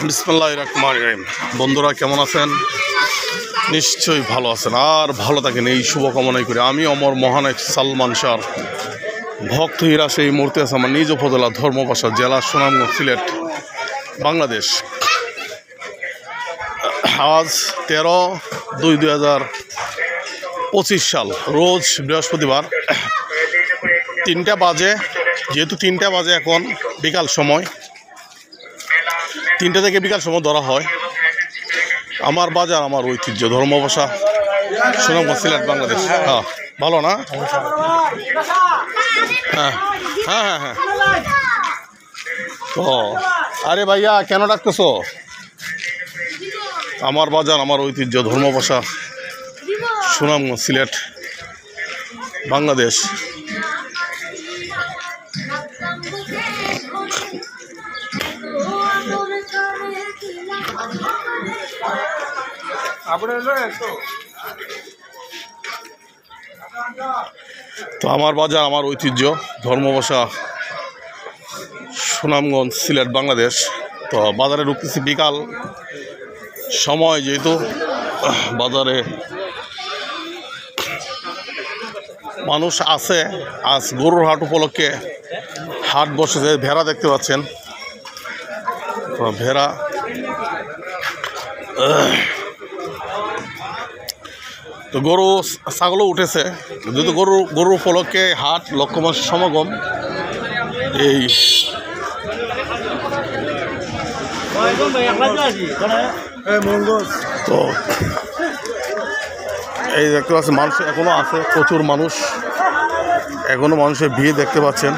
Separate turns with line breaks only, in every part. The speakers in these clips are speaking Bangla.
বিসমিল্লাহির রহমানির রহিম। বন্ধুরা কেমন আছেন? নিশ্চয়ই ভালো আছেন আর ভালো থাকেন এই শুভকামনাই করি। আমি অমর মহানায়ক সালমান শাহ ভক্ত হীরা সেই মুহূর্তে আছে আমার নিজ উপজেলা ধর্মপাশা জেলা সুনামগঞ্জ সিলেট বাংলাদেশ। আজ 13/2/2025 সাল, রোজ বৃহস্পতিবার। 3টা বাজে, যেহেতু 3টা বাজে এখন বিকাল সময়, 3টা থেকে বিকাল সময় ধরা হয়। আমার বাজার আমার ঐতিহ্য ধর্মভাষা সুনামগঞ্জ সিলেট বাংলাদেশ। হ্যাঁ, ভালো না? হ্যাঁ হ্যাঁ হ্যাঁ হ্যাঁ। ও আরে ভাইয়া কেন ডাকতেছো? আমার বাজার আমার ঐতিহ্য ধর্মভাষা সুনামগঞ্জ সিলেট বাংলাদেশ। তো আমার বাজার আমার ঐতিহ্য ধর্মভাষা সুনামগঞ্জ সিলেট বাংলাদেশ। তো বাজারে ঢুকতেছি বিকাল সময়, যেহেতু বাজারে মানুষ আছে। আজ গরুর হাট উপলক্ষে হাট বসেছে। ভেড়া দেখতে পাচ্ছেন, তো ভেড়া তো গরু ছাগলও উঠেছে। যেহেতু গরু উপলক্ষে হাট, লক্ষ মানুষের সমাগম। এই তো এই দেখতে পাচ্ছেন মানুষ এখনো আছে, প্রচুর মানুষ এখনো, মানুষের ভিড় দেখতে পাচ্ছেন।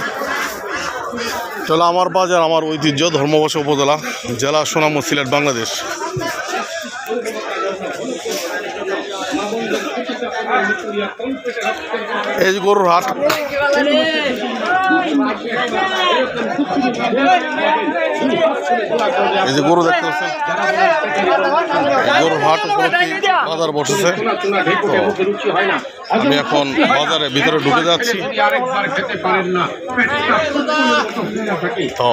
চলো আমার বাজার আমার ঐতিহ্য ধর্মভাষা উপজেলা জেলা সুনামগঞ্জ সিলেট বাংলাদেশ। এই যে গরুর হাট, এই যে গরু দেখতে পাচ্ছেন, গরুর হাট উপলক্ষে বাজার বসেছে। আমি এখন বাজারের ভিতরে ঢুকে যাচ্ছি। তো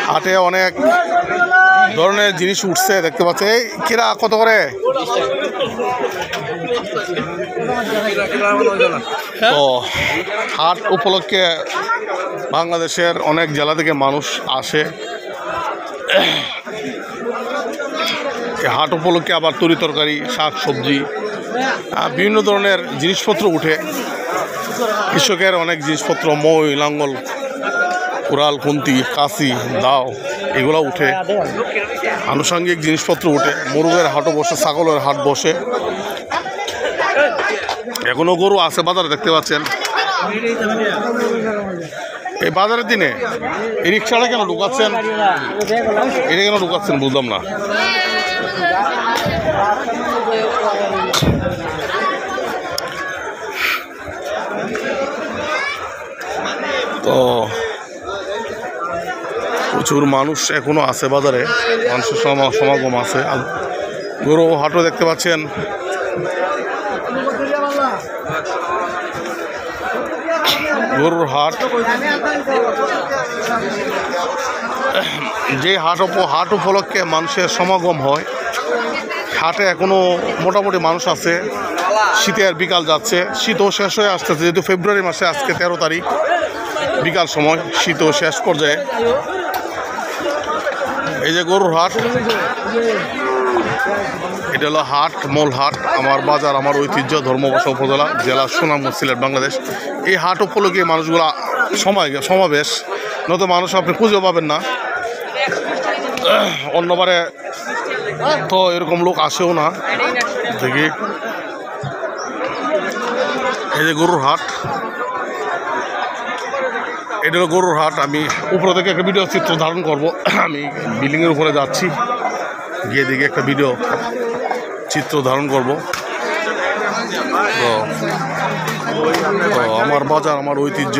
হাটে অনেক ধরনের জিনিস উঠছে দেখতে পাচ্ছে। এই কিরা কত করে? তো হাট উপলক্ষে বাংলাদেশের অনেক জেলা থেকে মানুষ আসে। হাট উপলক্ষে আবার তরি তরকারি, শাক সবজি, বিভিন্ন ধরনের জিনিসপত্র উঠে। কৃষকের অনেক জিনিসপত্র, মই, লাঙ্গল, কুড়াল, খুন্তি, কাঁচি, দাও, এগুলো উঠে। আনুষঙ্গিক জিনিসপত্র উঠে। মুরগের হাটও বসে, ছাগলের হাট বসে। এখনো গরু আছে বাজারে দেখতে পাচ্ছেন। এই বাজারের দিনে এই রিক্সাটা কেন ঢুকাচ্ছেন? এটা কেন ঢুকাচ্ছেন বুঝলাম না। তো প্রচুর মানুষ এখনো আছে বাজারে, মানুষের সমাগম আছে। গরু হাটও দেখতে পাচ্ছেন। গরুর হাট, যে হাট উপলক্ষে মানুষের সমাগম হয়। হাটে এখনো মোটামুটি মানুষ আছে। শীতের বিকাল যাচ্ছে, শীতও শেষ হয়ে আসতেছে। যেহেতু ফেব্রুয়ারি মাসে আজকে 13 তারিখ, বিকাল সময়, শীতও শেষ পর্যায়ে। এই যে গরুর হাট, এটা হলো হাট, মূল হাট। আমার বাজার আমার ঐতিহ্য ধর্মভাষা উপজেলা জেলা সুনামগঞ্জ সিলেট বাংলাদেশ। এই হাট উপলক্ষে মানুষগুলো সমাবেশ, নয়তো মানুষ আপনি খুঁজেও পাবেন না। অন্যবারে তো এরকম লোক আসেও না। দেখি এই যে গরুর হাট, এটা হলো গরুর হাট। আমি উপর থেকে একটা ভিডিও চিত্র ধারণ করব। আমি বিল্ডিংয়ের উপরে যাচ্ছি, গিয়ে দেখি একটা ভিডিও চিত্র ধারণ করব। তো আমার বাজার আমার ঐতিহ্য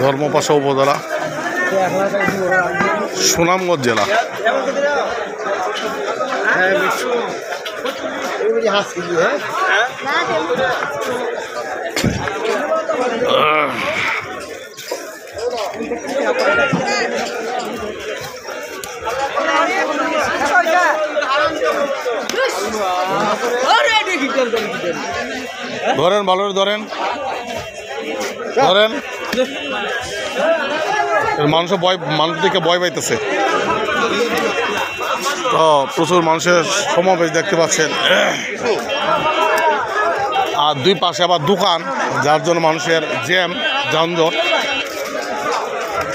ধর্মপাশা উপজেলা সুনামগঞ্জ জেলা। ধরেন ভালো ধরেন ধরেন মানুষ দেখে ভয় পাইতেছে। তো প্রচুর মানুষের সমাবেশ দেখতে পাচ্ছেন, আর দুই পাশে আবার দোকান, যার জন্য মানুষের জ্যাম যানজট।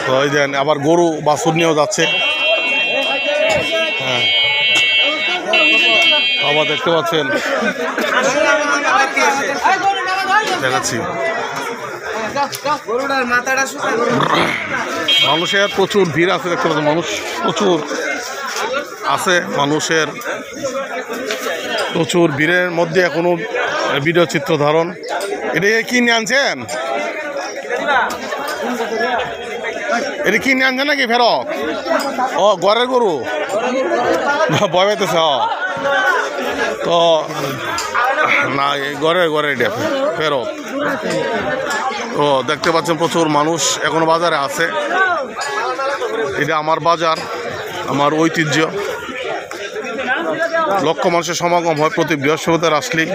তো এই দেন আবার গরু বাছুর নিয়েও যাচ্ছে। হ্যাঁ, আবার দেখতে পাচ্ছেন, দেখাচ্ছি মানুষের প্রচুর ভিড় আছে, দেখতে পাচ্ছেন মানুষ প্রচুর আছে। মানুষের প্রচুর ভিড়ের মধ্যে এখনো ভিডিও চিত্র ধারণ। এটা কি নিয়ে আনছেন? এটা কি নিয়ে আনছেন নাকি ফেরত? ও ঘরের গরু ভয় পাইতেছে। তো না, ঘরে এটা ফেরত। ও দেখতে পাচ্ছেন প্রচুর মানুষ এখনো বাজারে আছে। এটা আমার বাজার, আমার ঐতিহ্য। লক্ষ মানুষের সমাগম হয় প্রতি বৃহস্পতিবার আসলেই।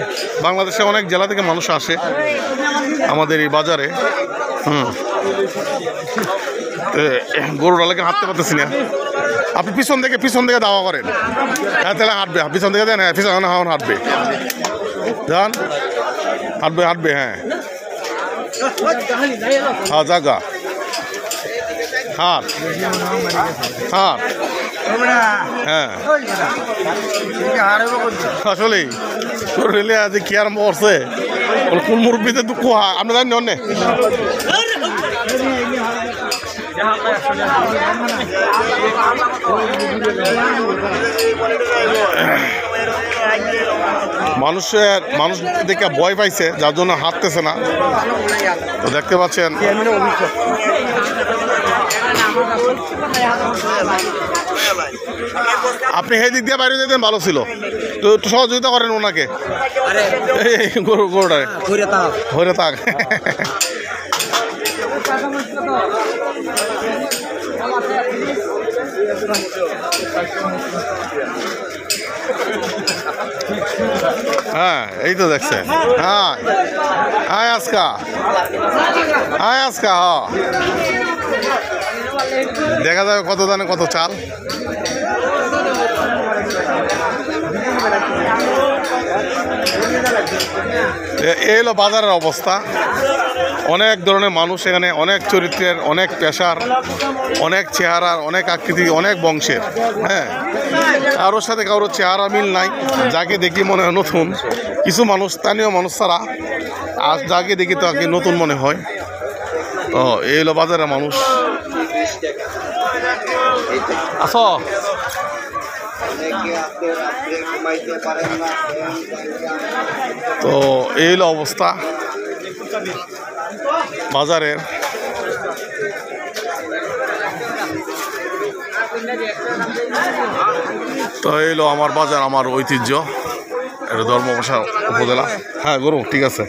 বাংলাদেশে অনেক জেলা থেকে মানুষ আসে আমাদের এই বাজারে। গরুটা লেগে হাঁটতে পারতেছি না। আপনি পিছন থেকে দাওয়া করেন। হ্যাঁ, তাহলে হাঁটবে, পিছন থেকে দেন। হ্যাঁ, পিছন হাঁটবে, যান, হাঁটবে। হ্যাঁ হ্যাঁ, জাগা হাট হ্যাঁ, আসলেই রেলে আজ কি আরম্ভ করছে। কোন মুরব্বীতে দুঃখ আপনি জানেন অন্য। মানুষ দেখে ভয় পাইছে, যার জন্য হাঁটতেছে না। তো দেখতে পাচ্ছেন আপনি সেই দিক দিয়ে বাইরে যেতেন, ভালো ছিল। তো একটু সহযোগিতা করেন ওনাকে, গরুটা ধরে থাক। হ্যাঁ, এই তো দেখছেন। হ্যাঁ, আজকা দেখা যাবে কত দানে কত চাল। এই হলো বাজারের অবস্থা। অনেক ধরনের মানুষ এখানে, অনেক চরিত্রের, অনেক পেশার, অনেক চেহারার, অনেক আকৃতি, অনেক বংশের। হ্যাঁ, কারোর সাথে কারোর চেহারা মিল নাই। যাকে দেখি মনে হয় নতুন, কিছু মানুষ স্থানীয় মানুষ ছাড়া আর যাকে দেখি তাকে নতুন মনে হয়। তো এই হলো বাজারের মানুষ। আসো, তো এই হলো অবস্থা বাজারের। তো এই হলো আমার বাজার, আমার ঐতিহ্য। এটা ধর্মপাশা উপজেলা। হ্যাঁ, গরু ঠিক আছে।